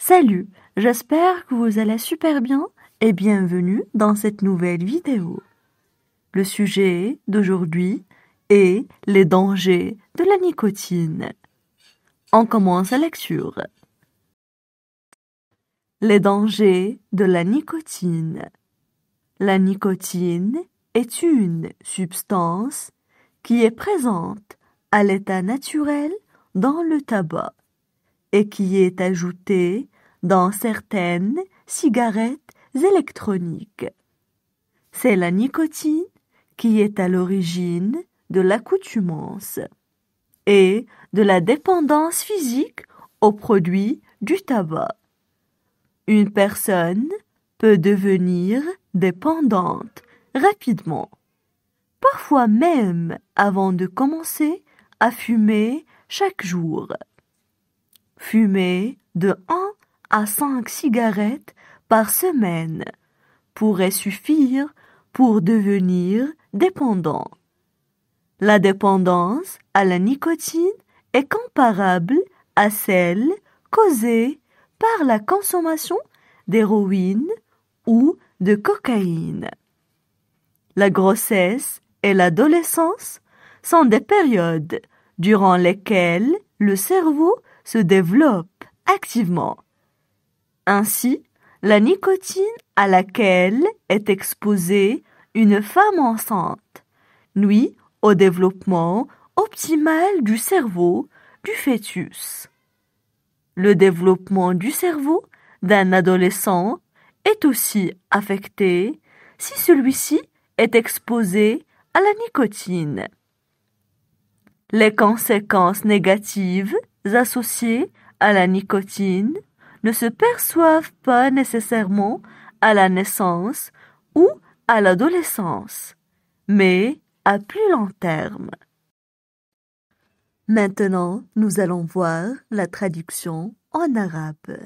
Salut, j'espère que vous allez super bien et bienvenue dans cette nouvelle vidéo. Le sujet d'aujourd'hui est les dangers de la nicotine. On commence la lecture. Les dangers de la nicotine. La nicotine est une substance qui est présente à l'état naturel dans le tabac et qui est ajoutée dans certaines cigarettes électroniques. C'est la nicotine qui est à l'origine de l'accoutumance et de la dépendance physique aux produits du tabac. Une personne peut devenir dépendante rapidement, parfois même avant de commencer à fumer chaque jour. Fumer de 1 à 5 cigarettes par semaine pourrait suffire pour devenir dépendant. La dépendance à la nicotine est comparable à celle causée par la consommation d'héroïne ou de cocaïne. La grossesse et l'adolescence sont des périodes durant lesquelles le cerveau se développe activement. Ainsi, la nicotine à laquelle est exposée une femme enceinte nuit au développement optimal du cerveau du fœtus. Le développement du cerveau d'un adolescent est aussi affecté si celui-ci est exposé à la nicotine. Les conséquences négatives associées à la nicotine ne se perçoivent pas nécessairement à la naissance ou à l'adolescence, mais à plus long terme. Maintenant, nous allons voir la traduction en arabe.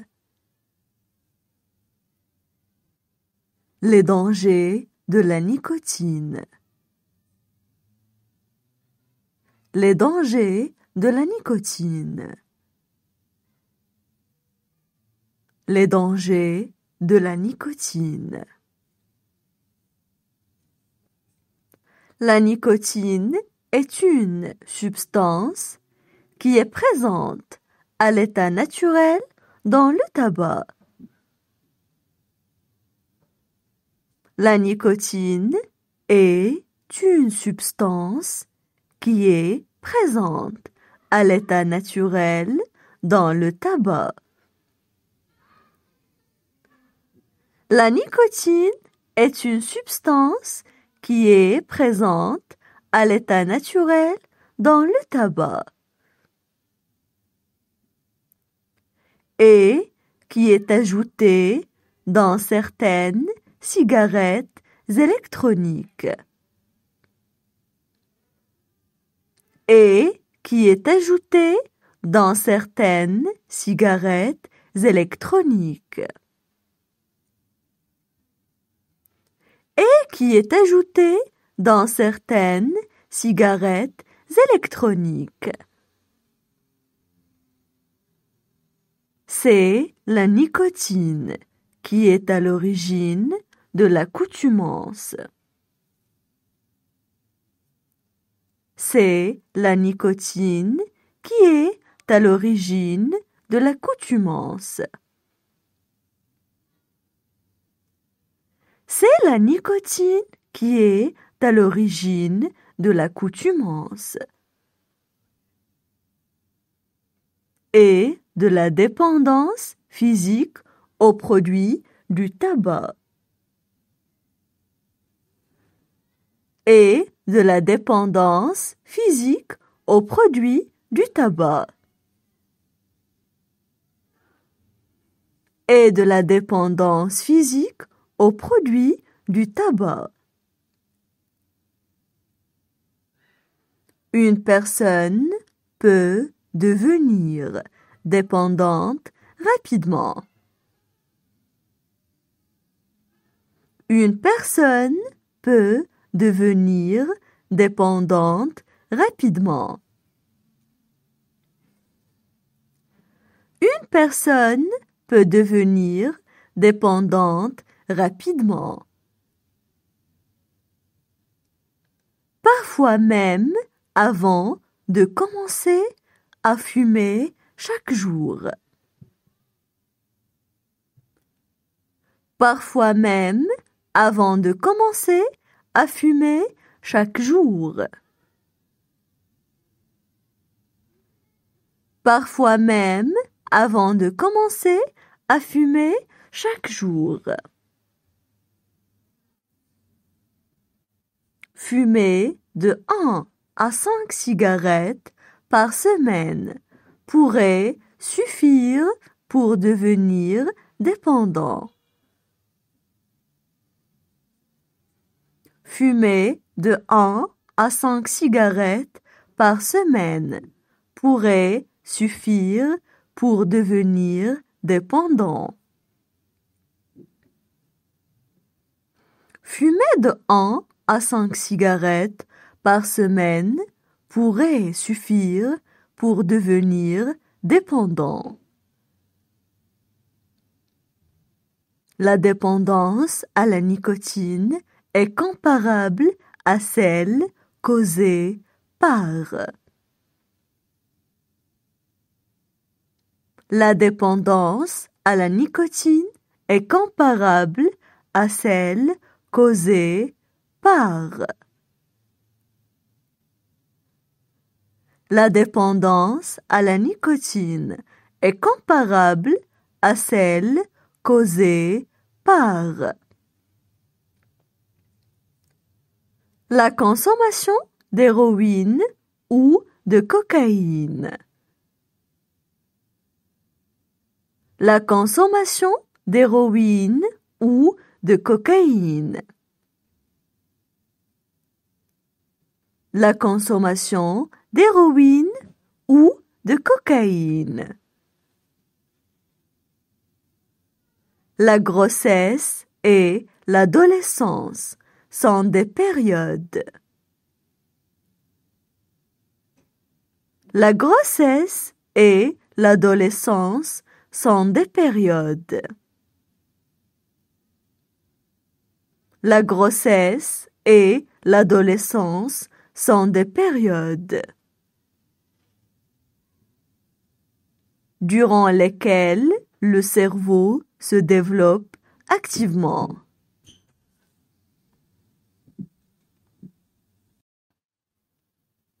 Les dangers de la nicotine. Les dangers de la nicotine. Les dangers de la nicotine. La nicotine est une substance qui est présente à l'état naturel dans le tabac. La nicotine est une substance qui est présente à l'état naturel dans le tabac. La nicotine est une substance qui est présente à l'état naturel dans le tabac et qui est ajoutée dans certaines cigarettes électroniques et qui est ajoutée dans certaines cigarettes électroniques et qui est ajoutée dans certaines cigarettes électroniques. C'est la nicotine qui est à l'origine de l'accoutumance. C'est la nicotine qui est à l'origine de l'accoutumance. C'est la nicotine qui est à l'origine de l'accoutumance et de la dépendance physique aux produits du tabac et de la dépendance physique aux produits du tabac et de la dépendance physique aux produits du tabac. Une personne peut devenir dépendante rapidement. Une personne peut devenir dépendante rapidement. Une personne peut devenir dépendante rapidement. Parfois même avant de commencer à fumer chaque jour. Parfois même avant de commencer à fumer chaque jour. Parfois même avant de commencer à fumer chaque jour. Fumer de 1 à 5 cigarettes par semaine pourrait suffire pour devenir dépendant. Fumer de 1 à 5 cigarettes par semaine pourrait suffire pour devenir dépendant. Fumer de 1 à 5 cigarettes par semaine pourrait suffire pour devenir dépendant. La dépendance à la nicotine est comparable à celle causée par. La dépendance à la nicotine est comparable à celle causée par. La dépendance à la nicotine est comparable à celle causée par. La consommation d'héroïne ou de cocaïne. La consommation d'héroïne ou de cocaïne. La consommation d'héroïne ou de cocaïne. La grossesse et l'adolescence sont des périodes. La grossesse et l'adolescence sont des périodes. La grossesse et l'adolescence sont des périodes durant lesquelles le cerveau se développe activement.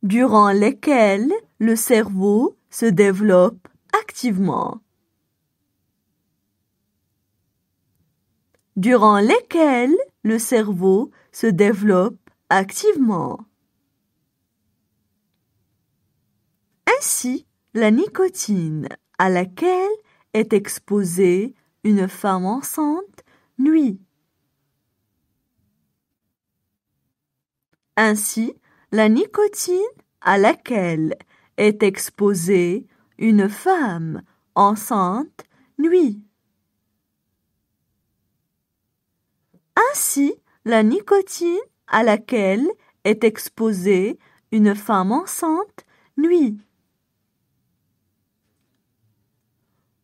Durant lesquelles le cerveau se développe activement. Durant lesquelles le cerveau se développe activement. Ainsi, la nicotine à laquelle est exposée une femme enceinte nuit. Ainsi, la nicotine à laquelle est exposée une femme enceinte nuit. Ainsi, la nicotine à laquelle est exposée une femme enceinte nuit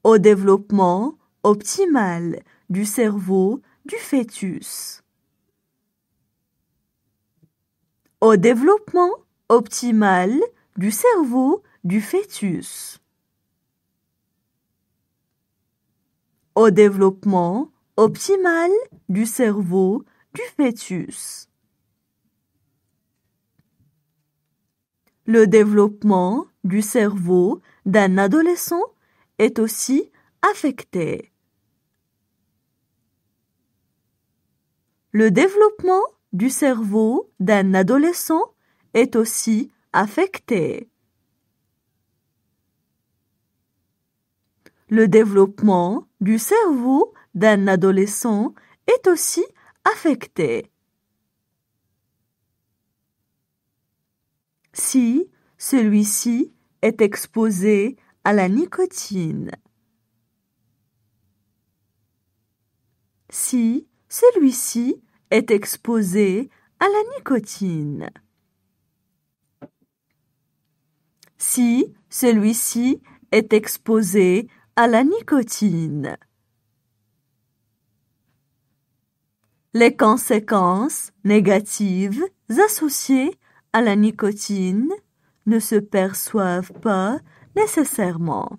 au développement optimal du cerveau du fœtus. Au développement optimal du cerveau du fœtus. Au développement optimal du cerveau du fœtus. Le développement du cerveau d'un adolescent est aussi affecté. Le développement du cerveau d'un adolescent est aussi affecté. Le développement du cerveau d'un adolescent est aussi affecté. Si celui-ci est exposé à la nicotine. Si celui-ci est exposé à la nicotine. Si celui-ci est exposé à la nicotine. Les conséquences négatives associées à la nicotine ne se perçoivent pas nécessairement.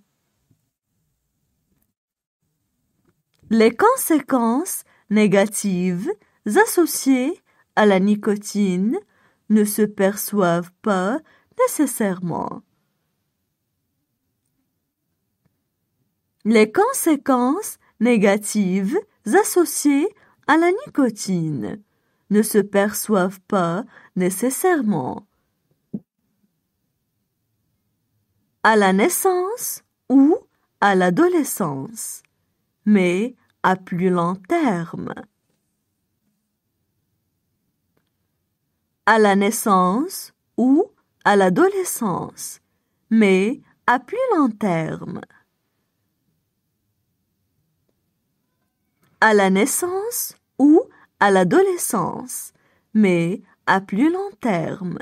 Les conséquences négatives associées à la nicotine ne se perçoivent pas nécessairement. Les conséquences négatives associées à la nicotine ne se perçoivent pas nécessairement. À la naissance ou à l'adolescence, mais à plus long terme. À la naissance ou à l'adolescence, mais à plus long terme. À la naissance ou à l'adolescence, mais à plus long terme.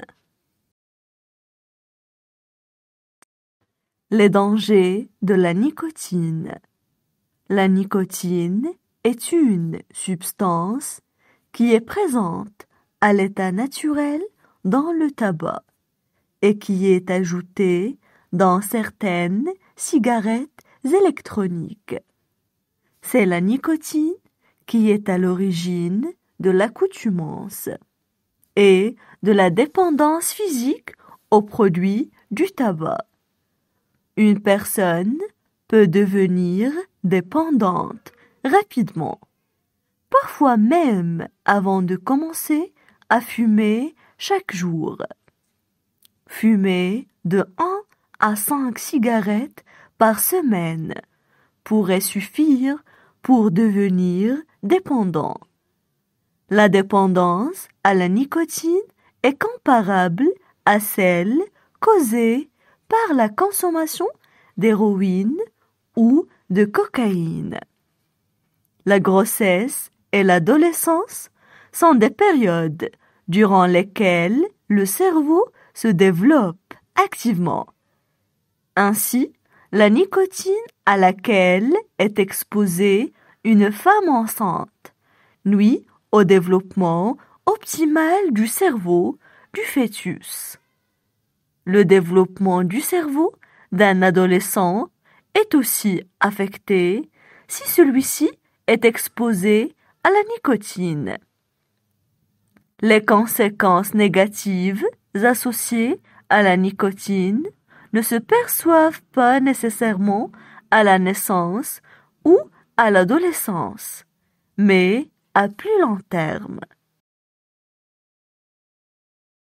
Les dangers de la nicotine. La nicotine est une substance qui est présente à l'état naturel dans le tabac et qui est ajoutée dans certaines cigarettes électroniques. C'est la nicotine qui est à l'origine de l'accoutumance et de la dépendance physique aux produits du tabac. Une personne peut devenir dépendante rapidement, parfois même avant de commencer à fumer chaque jour. Fumer de 1 à 5 cigarettes par semaine pourrait suffire pour devenir dépendant. La dépendance à la nicotine est comparable à celle causée par la consommation d'héroïne ou de cocaïne. La grossesse et l'adolescence sont des périodes durant lesquelles le cerveau se développe activement. Ainsi, la nicotine à laquelle est exposée une femme enceinte nuit au développement optimal du cerveau du fœtus. Le développement du cerveau d'un adolescent est aussi affecté si celui-ci est exposé à la nicotine. Les conséquences négatives associées à la nicotine ne se perçoivent pas nécessairement à la naissance ou à l'adolescence, mais à plus long terme.